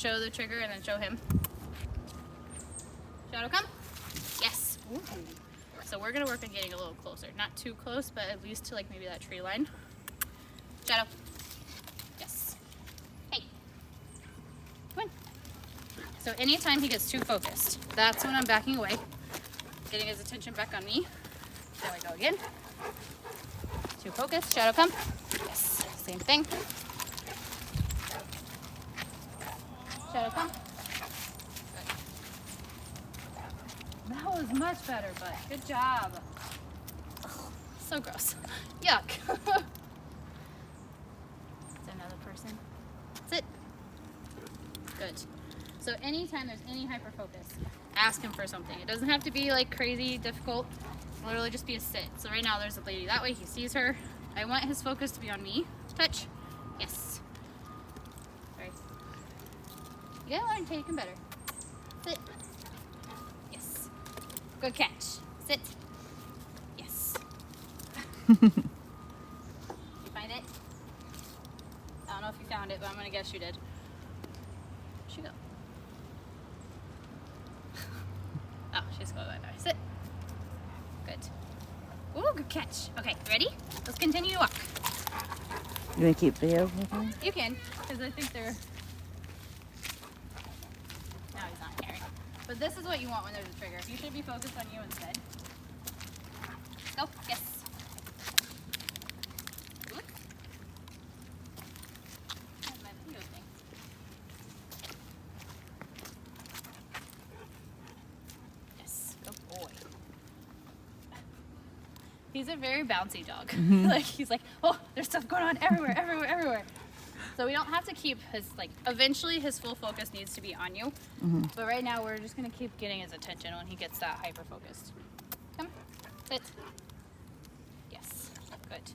Show the trigger and then show him. Shadow, come. Yes. Ooh. So we're gonna work on getting a little closer. Not too close, but at least to like maybe that tree line. Shadow. Yes. Hey. Come on. So anytime he gets too focused, that's when I'm backing away. Getting his attention back on me. There we go again. Too focused. Shadow, come. Yes. Same thing. Shadow, come. Good. That was much better, but good job. Ugh, so gross. Yuck. It's another person. Sit. Good. So anytime there's any hyper focus, ask him for something. It doesn't have to be like crazy difficult. Literally just be a sit. So right now there's a lady that way. He sees her. I want his focus to be on me. Touch. Yes. Sorry. You gotta learn to take him better. Sit. Yes. Good catch. Sit. Yes. You find it? I don't know if you found it, but I'm gonna guess you did. Where'd she go? Oh, she's going right there. Sit. Good. Ooh, good catch. Okay, ready? Let's continue to walk. You want to keep video with him? You can, because I think they're... No, he's not caring. But this is what you want when there's a trigger. You should be focused on you instead. Go. Yes. Oops. That's my video thing. Yes. Good boy. He's a very bouncy dog. Like he's like, oh, there's stuff going on everywhere, everywhere, everywhere. So we don't have to keep his, like, eventually his full focus needs to be on you. But right now we're just gonna keep getting his attention when he gets that hyper focused. Come, sit. Yes, good.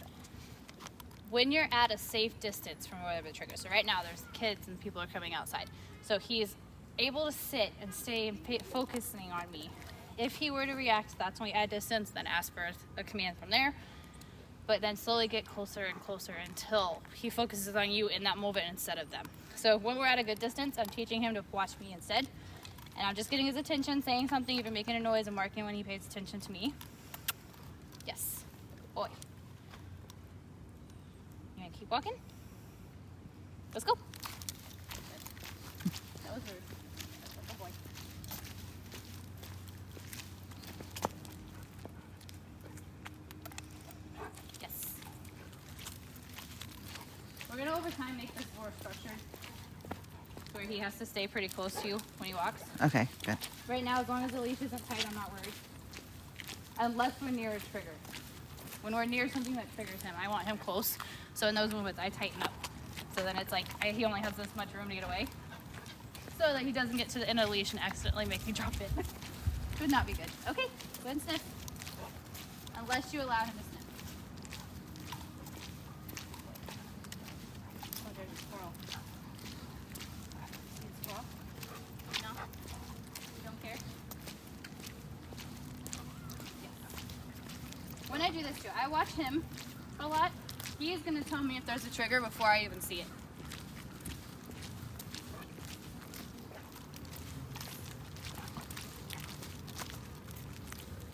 When you're at a safe distance from whatever the trigger, so right now there's kids and people are coming outside. So he's able to sit and stay focusing on me. If he were to react, that's when we add distance, then ask for a command from there. But then slowly get closer and closer until he focuses on you in that moment instead of them. So when we're at a good distance, I'm teaching him to watch me instead. And I'm just getting his attention, saying something, even making a noise and marking when he pays attention to me. Yes. Good boy. You want to keep walking? Let's go. That was rude. Good boy. We're gonna over time make this more structured, where he has to stay pretty close to you when he walks. Okay, good. Right now, as long as the leash isn't tight, I'm not worried. Unless we're near a trigger. When we're near something that triggers him, I want him close. So in those moments, I tighten up. So then it's like he only has this much room to get away, so that he doesn't get to the end of the leash and accidentally make me drop it. Would not be good. Okay, go ahead and sniff. Unless you allow him to sniff. Squirrel. See the squirrel? No? You don't care? Yes. When I do this too, I watch him a lot. He is going to tell me if there's a trigger before I even see it.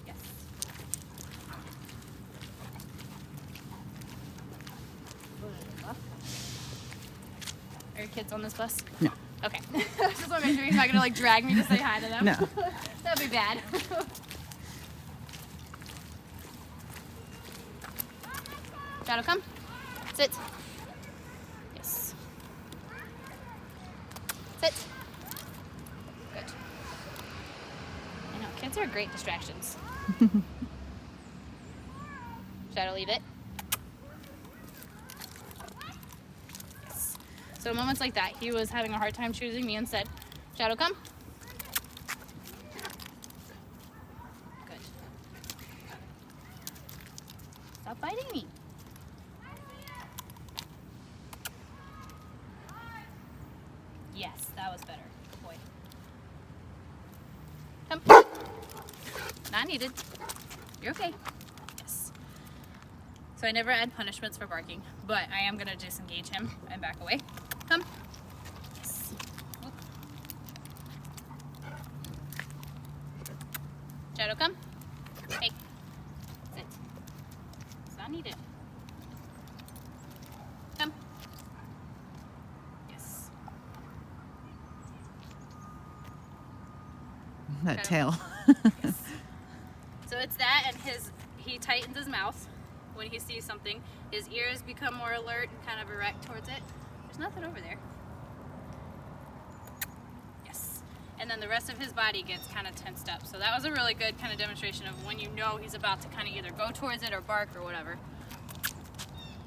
Yes. Are your kids on this bus? No. Okay. Just want to make sure he's not going to like drag me to say hi to them. No. That'd be bad. Shadow, come. Sit. Yes. Sit. Good. I know, kids are great distractions. Shadow, leave it. Yes. So moments like that, he was having a hard time choosing me instead. Shadow, come. Good. Stop biting me. Yes, that was better. Good boy. Come. Not needed. You're okay. Yes. So I never add punishments for barking, but I am going to disengage him and back away. Come. Yes. Oop. Shadow, come. Hey. Sit. It's not needed. Come. Yes. That Shadow. tail. Yes. So it's that, and he tightens his mouth when he sees something. His ears become more alert and kind of erect towards it. There's nothing over there. Yes. And then the rest of his body gets kind of tensed up. So that was a really good kind of demonstration of when you know he's about to kind of either go towards it or bark or whatever.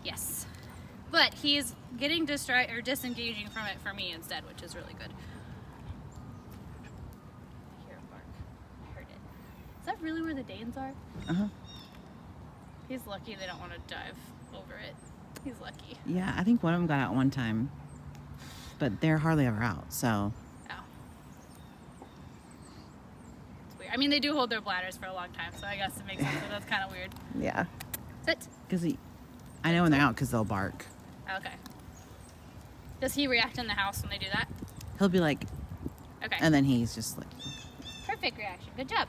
Yes. But he's getting disengaging from it for me instead, which is really good. I hear a bark. I heard it. Is that really where the Danes are? Uh-huh. He's lucky they don't want to dive over it. He's lucky. Yeah, I think one of them got out one time, but they're hardly ever out, so. Oh. It's weird. I mean, they do hold their bladders for a long time, so I guess it makes sense, but that's kind of weird. Yeah. Sit. Because I know when they're out because they'll bark. Okay. Does he react in the house when they do that? He'll be like, Okay. and then he's just like, Perfect reaction. Good job.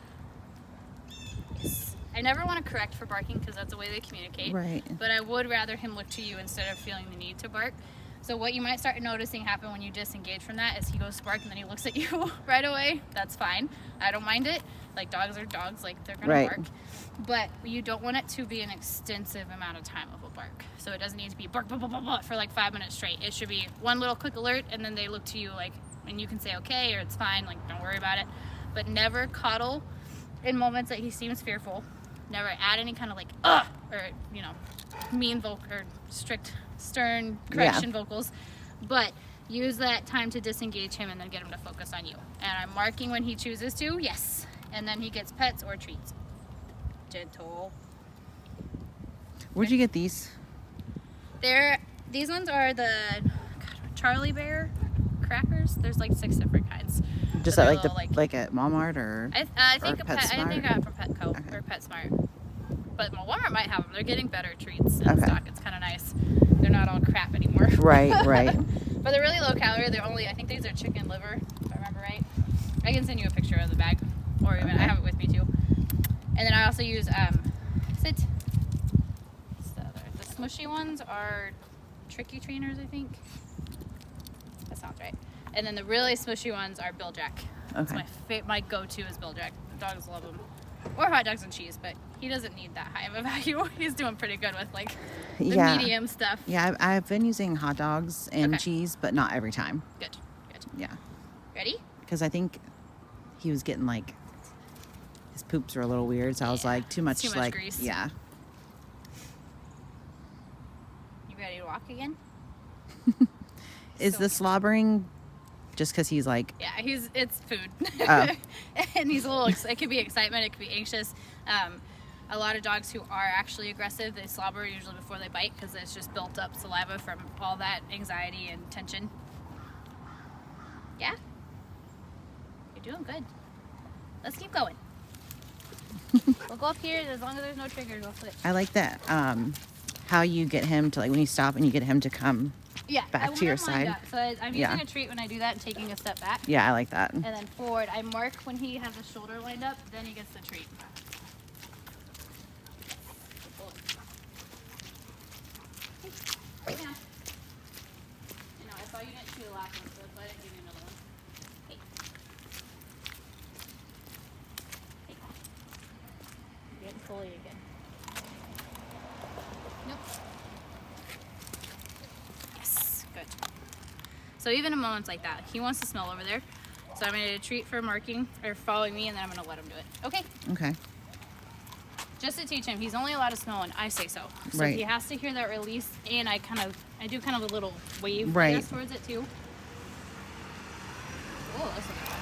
Yes. I never want to correct for barking because that's the way they communicate. right. But I would rather him look to you instead of feeling the need to bark. So what you might start noticing happen when you disengage from that is he goes to bark and then he looks at you right away. That's fine. I don't mind it. Like, dogs are dogs. Like, they're going Right. to bark. But you don't want it to be an extensive amount of time of a bark. So it doesn't need to be bark, bark, bark, bark, bark for like 5 minutes straight. It should be one little quick alert and then they look to you like, and you can say okay or it's fine. Like, don't worry about it. But never coddle in moments that he seems fearful. Never add any kind of like ugh or mean vocal or strict stern correction vocals, but use that time to disengage him and then get him to focus on you. And I'm marking when he chooses to, yes, and then he gets pets or treats. Gentle. Where'd you get these? These ones are the Charlie Bear crackers. There's like 6 different kinds. Just So at they're like the little, like at Walmart or I think or I think I got it from Petco Okay. or PetSmart. But Walmart might have them. They're getting better treats in Okay. stock. It's kind of nice. They're not all crap anymore. right, right. But they're really low calorie. They're only, I think these are chicken liver, if I remember right. I can send you a picture of the bag, or even Okay. I have it with me too. And then I also use sit. The smushy ones are Tricky Trainers, I think. That sounds right. And then the really smushy ones are Bill Jack. That's Okay. my go-to is Bill Jack. The dogs love them. Or hot dogs and cheese, but he doesn't need that high of a value. He's doing pretty good with like the Yeah. medium stuff. Yeah, I've been using hot dogs and Okay. cheese, but not every time. Good. Yeah, Ready? because I think he was getting like his poops were a little weird, so I was Yeah, like too much, too much like grease. yeah. You ready to walk again? Is So- the slobbering just because he's like Yeah, it's food. Oh. And he's a little, it could be excitement, it could be anxious. A lot of dogs who are actually aggressive, they slobber usually before they bite because it's just built up saliva from all that anxiety and tension. Yeah? You're doing good. Let's keep going. We'll go up here as long as there's no triggers, we'll switch. I like that how you get him to like when you stop and you get him to come. Yeah, back I to want your him lined side. up. So I'm Yeah. using a treat when I do that and taking a step back. Yeah, I like that. And then forward, I mark when he has his shoulder lined up, then he gets the treat. Right now. You know, I saw you didn't chew the last one, so that's why I didn't give you another one. Hey. Hey. You're getting fully again. Nope. Yes, good. So even in moments like that, he wants to smell over there. So I'm going to treat for marking or following me, and then I'm going to let him do it. Okay. Okay. Just to teach him, he's only allowed to smell when I say so. So Right. he has to hear that release, and I do kind of a little wave I Right. guess, towards it too. Oh, that's not bad.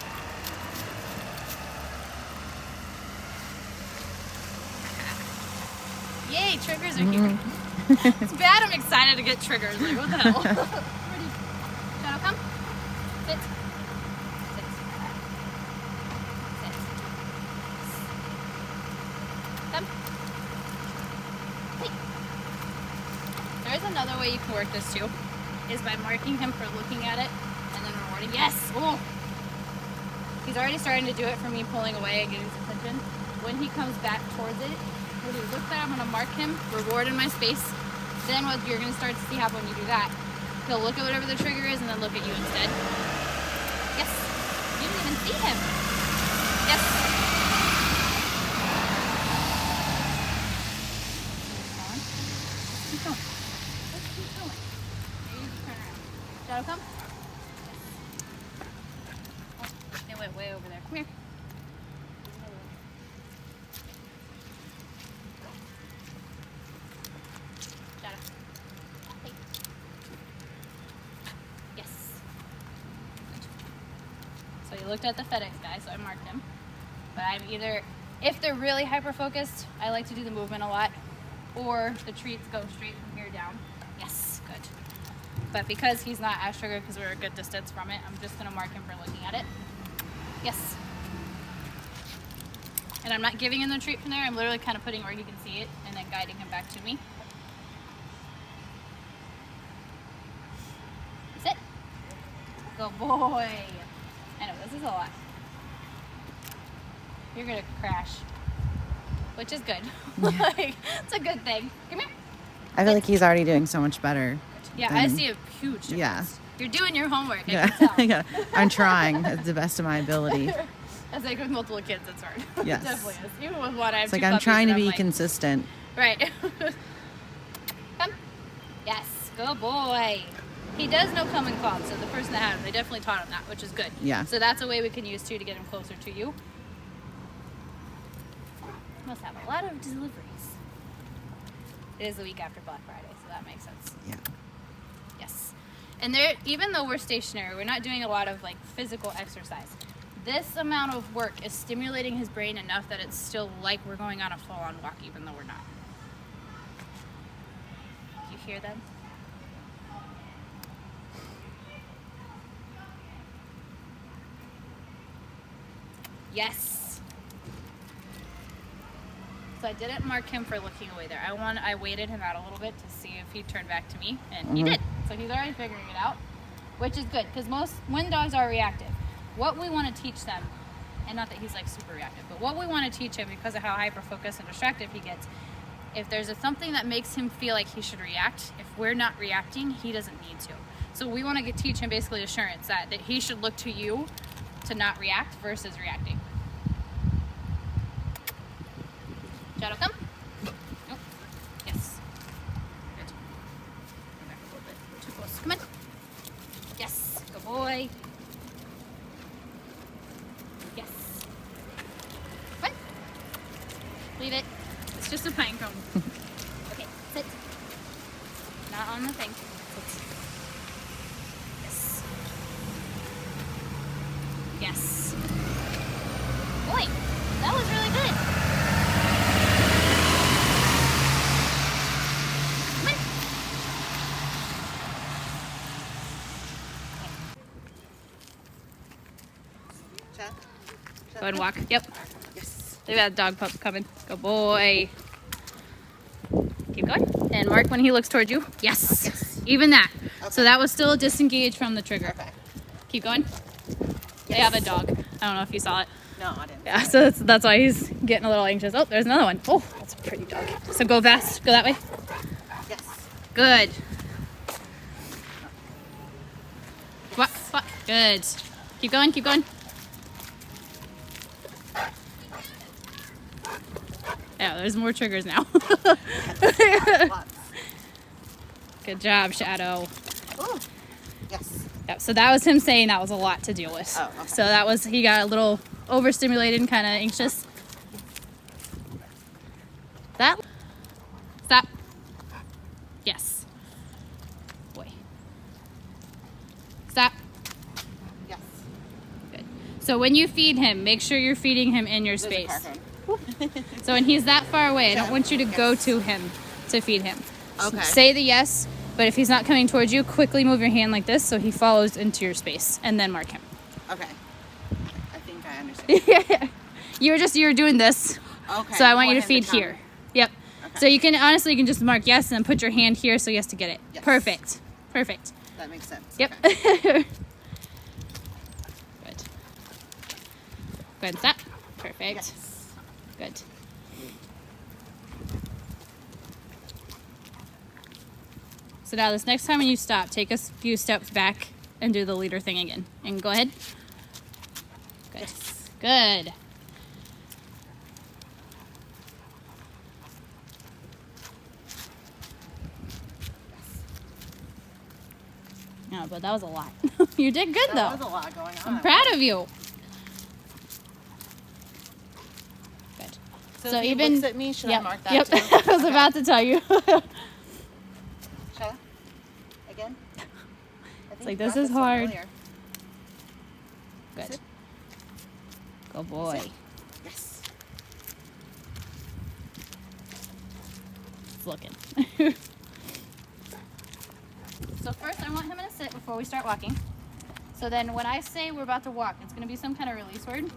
Yay, triggers are here. It's bad, I'm excited to get triggers. Like, what the hell? Ready? Shadow, come. Sit. Sit. Sit. Come. Hey. There's another way you can work this too, is by marking him for looking at it and then rewarding. Yes! Oh! He's already starting to do it for me pulling away and getting his attention. when he comes back towards it, when he looks at it, I'm gonna mark him, reward in my space. Then what you're gonna start to see happen when you do that, he'll look at whatever the trigger is and then look at you instead. Yes. You didn't even see him. Yes. Keep going. Let's keep going. Maybe you turn around. Shadow, come. Yes. Oh, they went way over there. Come here. Shadow. Hey. Yes. So you looked at the FedEx guy, so I marked him. But I'm either, if they're really hyper-focused, I like to do the movement a lot, or the treats go straight from here down. Yes, good. But because he's not as triggered, because we're a good distance from it, I'm just gonna mark him for looking at it. Yes. And I'm not giving him the treat from there, I'm literally kind of putting where he can see it, and then guiding him back to me. Sit. Good boy. I know, this is a lot. You're gonna crash, which is good. Like, it's a good thing. Come here. I feel like he's already doing so much better. Yeah, I see a huge difference. Yeah. You're doing your homework, I Yeah. can tell. Yeah. I'm trying to the best of my ability. As like with multiple kids, it's hard. Yes. It definitely is. Even with one, I have It's like two I'm puppies trying to and I'm be like, consistent. Right. Come. Yes, good boy. He does know come and calm, so the person that had him, they definitely taught him that, which is good. Yeah. So that's a way we can use too to get him closer to you. Must have a lot of deliveries. It is the week after Black Friday, so that makes sense. Yeah. Yes. And there, even though we're stationary, we're not doing a lot of like physical exercise. This amount of work is stimulating his brain enough that it's still like we're going on a full-on walk, even though we're not. Do you hear them? Yes. So I didn't mark him for looking away there. I waited him out a little bit to see if he turned back to me, and he did. So he's already figuring it out, which is good because when dogs are reactive, what we want to teach them, and not that he's like super reactive, but what we want to teach him because of how hyper focused and distracted he gets, if there's something that makes him feel like he should react, if we're not reacting, he doesn't need to. So we want to teach him basically assurance that he should look to you to not react versus reacting. Shadow, come. Nope. Yes. Good. Go back a little bit. Too close. Come on. Yes. Good boy. Yes. Come on. Leave it. It's just a pine cone. Okay. Sit. Not on the thing. Sit. Yes. Yes. Boy, that was really good. Go ahead and walk. Yep. Yes. They've got a dog pup coming. Good boy. Keep going. And mark when he looks towards you. Yes. Yes. Even that. Okay. So that was still disengaged from the trigger. Okay. Keep going. They have a dog. I don't know if you saw it. No, I didn't. Yeah, so that's why he's getting a little anxious. Oh, there's another one. Oh, that's a pretty dog. So go fast. Go that way. Yes. Good. Walk, walk. Good. Keep going, keep going. Yeah, there's more triggers now. Lots. Good job, Shadow. Oh. Yes. Yeah, so that was him saying that was a lot to deal with. Oh, okay. So that was, he got a little overstimulated and kind of anxious. That. Stop. Yes. Boy. Stop. Yes. Good. So when you feed him, make sure you're feeding him in your There's a space. car phone. So when he's that far away, I don't Yeah. want you to go Yes. to him to feed him. Okay. Say the yes, but if he's not coming towards you, quickly move your hand like this so he follows into your space, and then mark him. Okay. I think I understand. Yeah. You're doing this. Okay. So I want you to him feed come. here. Yep. Okay. So you can honestly just mark yes and then put your hand here so he has to get it. Yes. Perfect. Perfect. That makes sense. Yep. Okay. Good. Go ahead and stop. Perfect. Yes. Good. So now this next time when you stop, take a few steps back and do the leader thing again. And go ahead. Good. Yes. Good. Yeah, but that was a lot. You did good though. That was a lot going on. I'm proud of you. Good. So if he looks at me, should I mark that Yep. too? I was about to tell you. Shall I? Again? I think like, you this got is one hard. earlier. Good. Sit. Good boy. Sit. Yes. It's looking. So first I want him in a sit before we start walking. So then when I say we're about to walk, it's going to be some kind of release word.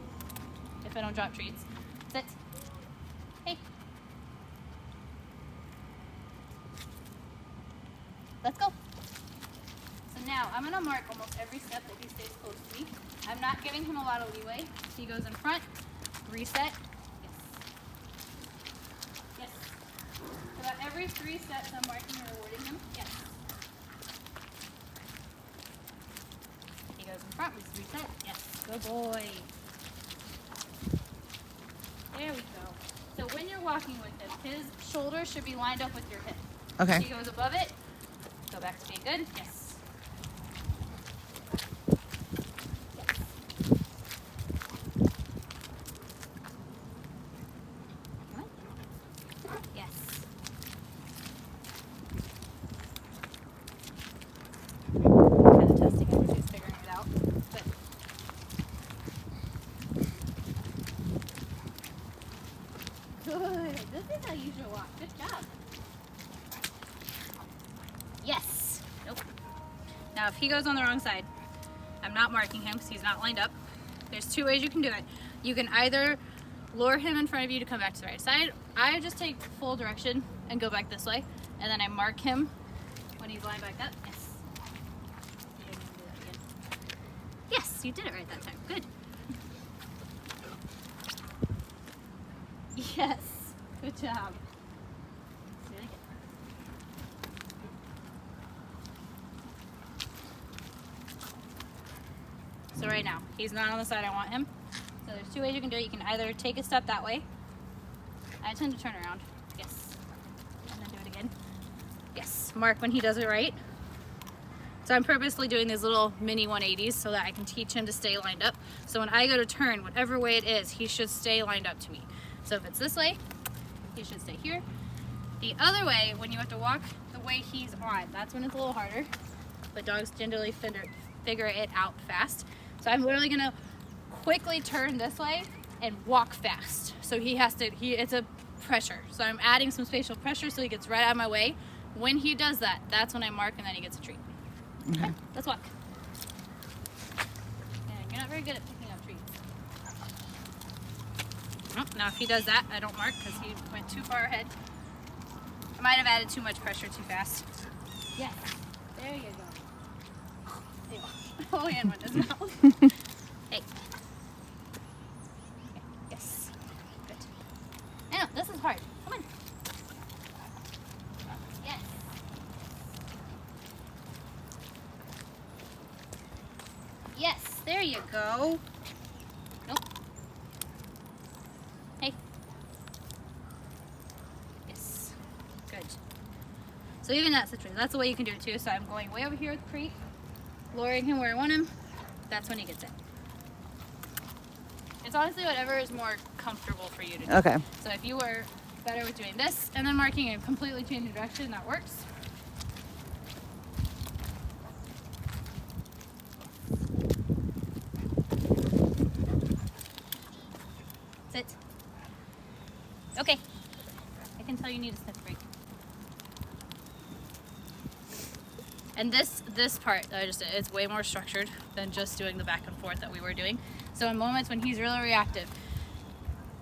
If I don't drop treats. Sit. Hey. Let's go. So now I'm going to mark almost every step that he stays close to me. I'm not giving him a lot of leeway. He goes in front, reset. Yes. Yes. About every 3 steps I'm marking and rewarding him. Yes. He goes in front, reset. Yes. Good boy. There we go. So when you're walking with him, his shoulders should be lined up with your hip. Okay. He goes above it. Go back to being good. Yes. Yes. Come on. Yes. Kind of testing it, she's figuring it out. Good. Good. This is how you should walk. Good job. Yes. Nope. Now, if he goes on the wrong side, I'm not marking him because he's not lined up. There's 2 ways you can do it. You can either lure him in front of you to come back to the right side. I just take full direction and go back this way, and then I mark him when he's lined back up. Yes. You didn't do that again. Yes, you did it right that time. Good. Yes. Good job. Do it again. So right now, he's not on the side I want him. So there's 2 ways you can do it. You can either take a step that way. I tend to turn around. Yes. And then do it again. Yes. Mark when he does it right. So I'm purposely doing these little mini 180s so that I can teach him to stay lined up. So when I go to turn, whatever way it is, he should stay lined up to me. So if it's this way, he should stay here. The other way, when you have to walk the way he's on, that's when it's a little harder. But dogs generally figure it out fast. So I'm literally gonna quickly turn this way and walk fast. So he has to, it's a pressure. So I'm adding some spatial pressure so he gets right out of my way. When he does that, that's when I mark and then he gets a treat. Okay, let's walk. And you're not very good at picking up treats. Oh, now if he does that, I don't mark because he went too far ahead. I might have added too much pressure too fast. Yes, there you go. Ew. Oh, and went in his mouth. Hey. Okay. Yes. Good. I know, this is hard. Come on. Yes. Yes, there you go. Nope. Hey. Yes. Good. So even that situation, that's the way you can do it too. So I'm going way over here with Crete, luring him where I want him. That's when he gets it. It's honestly whatever is more comfortable for you to do. Okay. So if you were better with doing this and then marking and completely changing direction, that works. Sit. Okay. I can tell you need a sniff break. And this part that I just did, it's way more structured than just doing the back and forth that we were doing. So in moments when he's really reactive,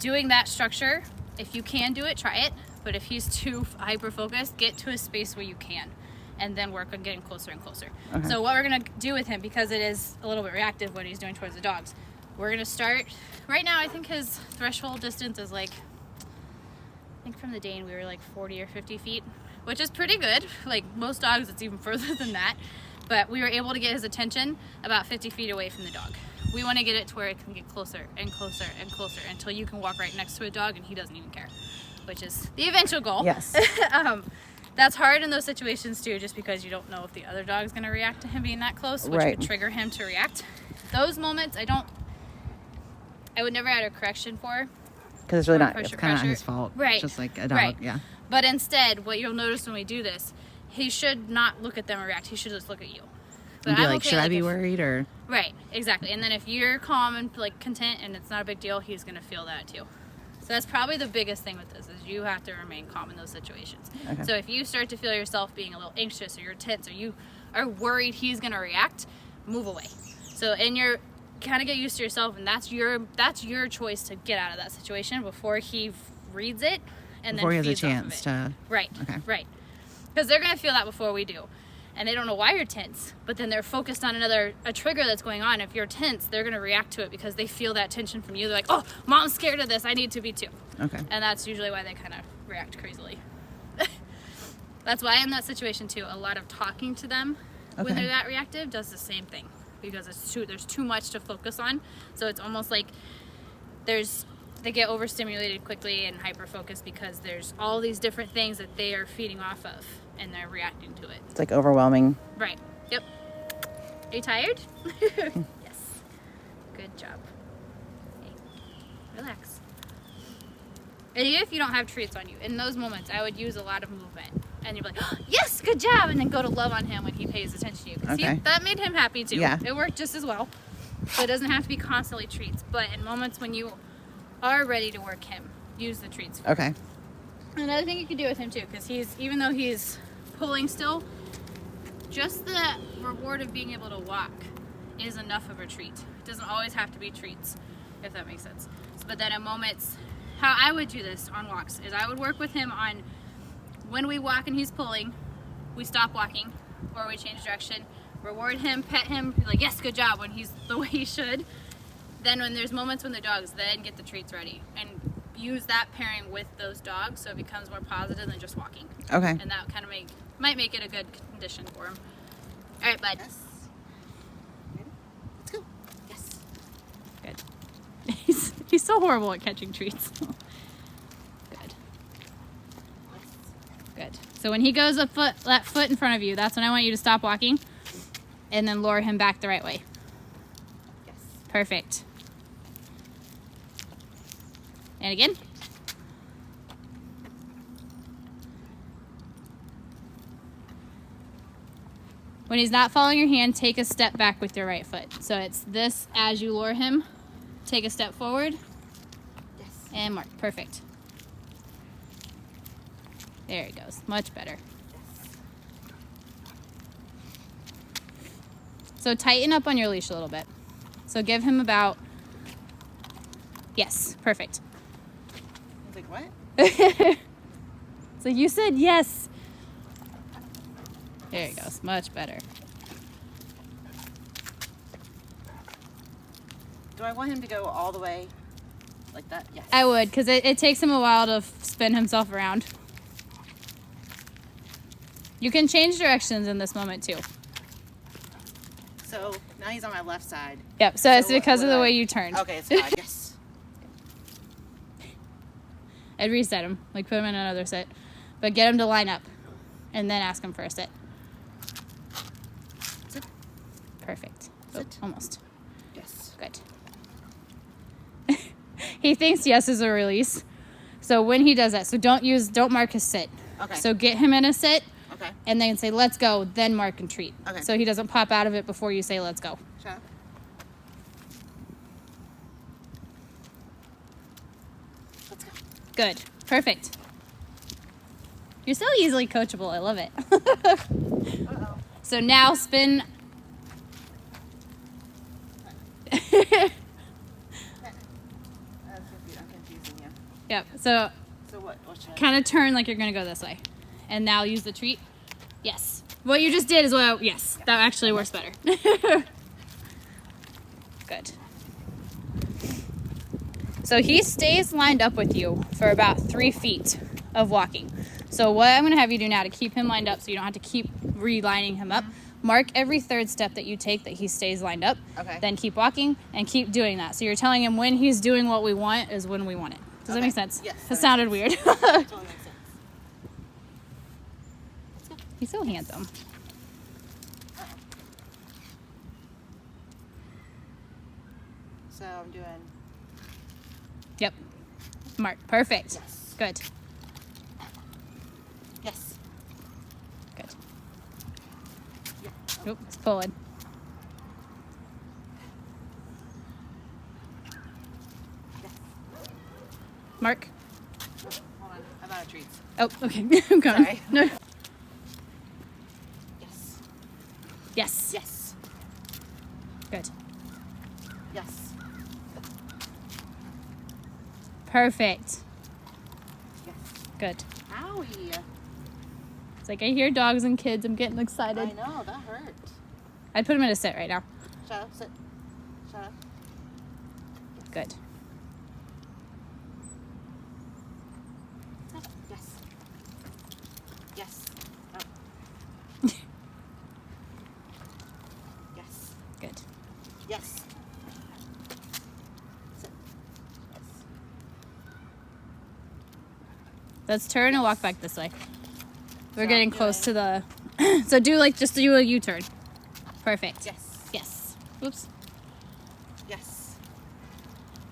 doing that structure, if you can do it, try it. But if he's too hyper-focused, get to a space where you can, and then work on getting closer and closer. Okay. So what we're gonna do with him, because it is a little bit reactive what he's doing towards the dogs, We're gonna start, right now I think his threshold distance is like, I think from the Dane we were like 40 or 50 feet, which is pretty good. Like most dogs it's even further than that. But we were able to get his attention about 50 feet away from the dog. We want to get it to where it can get closer and closer and closer until you can walk right next to a dog and he doesn't even care, which is the eventual goal. Yes. That's hard in those situations too, just because you don't know if the other dog's going to react to him being that close, which Right. could trigger him to react. Those moments, I would never add a correction for. Because it's really not, Pressure, it's kind of not pressure. his fault. Right. Just like a dog. Right. Yeah. But instead, what you'll notice when we do this, he should not look at them or react. He should just look at you. But And be I'm like, okay, should I be if- worried or? Right, exactly. And then if you're calm and like content and it's not a big deal, he's gonna feel that too. So that's probably the biggest thing with this is you have to remain calm in those situations. Okay. So if you start to feel yourself being a little anxious or you're tense or you are worried he's gonna react, move away. So and you're kind of get used to yourself, and that's your choice to get out of that situation before he reads it and Before he then has a feeds off of chance it. to. Right. Okay. Right. Because they're gonna feel that before we do. And they don't know why you're tense, but then they're focused on a trigger that's going on. If you're tense, they're gonna react to it because they feel that tension from you. They're like, oh, mom's scared of this, I need to be too. Okay. And that's usually why they kind of react crazily. That's why in that situation too, a lot of talking to them Okay. when they're that reactive does the same thing, because there's too much to focus on. So it's almost like they get overstimulated quickly and hyper focused because there's all these different things that they are feeding off of and they're reacting to it. It's like overwhelming. Right. Yep. Are you tired? Yes. Good job. Hey, relax. And even if you don't have treats on you, in those moments, I would use a lot of movement. And you're like, oh, yes, good job. And then go to love on him when he pays attention to you. 'Cause Okay. that made him happy too. Yeah. It worked just as well. So it doesn't have to be constantly treats. But in moments when you are ready to work him, use the treats. Okay. Another thing you can do with him too, because even though he's pulling still, just the reward of being able to walk is enough of a treat. It doesn't always have to be treats, if that makes sense. But then at moments, how I would do this on walks is I would work with him on when we walk and he's pulling, we stop walking or we change direction, reward him, pet him, be like, yes, good job, when he's the way he should. Then when there's moments when the dogs, then get the treats ready and use that pairing with those dogs so it becomes more positive than just walking. Okay. And that kind of might make it a good condition for him. All right, bud. Yes. Let's go. Yes. Good. He's so horrible at catching treats. Good. Good. So when he goes that foot in front of you, that's when I want you to stop walking and then lure him back the right way. Yes. Perfect. And again. When he's not following your hand, take a step back with your right foot. So it's this as you lure him. Take a step forward Yes. and mark. Perfect. There he goes. Much better. So tighten up on your leash a little bit. So give him about... Yes, perfect. I was like, what? So you said yes. There he goes. Much better. Do I want him to go all the way like that? Yes. I would, because it takes him a while to spin himself around. You can change directions in this moment too. So now he's on my left side. Yep, so it's So because of would the I- way you turned. Okay, it's fine. Yes. I'd reset him, like put him in another sit. But get him to line up and then ask him for a sit. Sit. Perfect. Sit. Oh, almost. Yes. Good. He thinks yes is a release. So when he does that, so don't mark his sit. Okay. So get him in a sit Okay. and then say let's go, then mark and treat. Okay. So he doesn't pop out of it before you say let's go. Shut up. Let's go. Good. Perfect. You're so easily coachable. I love it. Uh-oh. So now spin. I'm confusing you. Yep. So So what should I kind of turn like you're going to go this way. And now use the treat. Yes. What you just did is yes. That actually works better. Good. So he stays lined up with you for about 3 feet of walking. So what I'm gonna have you do now to keep him lined up so you don't have to keep relining him up, mark every third step that you take that he stays lined up. Okay. Then keep walking and keep doing that. So you're telling him when he's doing what we want is when we want it. Does that make sense? Yes. That sounded weird. Totally makes sense. He's so handsome. So I'm doing. Yep. Mark. Perfect. Yes. Good. Yes. Good. Yeah. Oop, it's pulling. Yes. Mark. Hold on. I'm out of treats. Oh, okay. I'm coming. Sorry. No. Yes. Yes. Yes. Good. Yes. Perfect. Yes. Good. Owie. It's like I hear dogs and kids. I'm getting I excited. know, that hurt. I'd put him in a sit right now. Shut up, sit. Shut up. Good. Yes. Yes. Oh. Yes. Good. Yes. Sit. Yes. Let's turn and walk back this way. We're So getting I'm close to doing- the. So just do a U-turn. Perfect. Yes. Yes. Oops. Yes.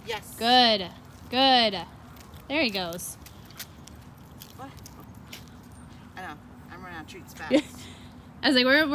Yes. Good. Good. There he goes. What? I know. I'm running out of treats fast. I was like, we're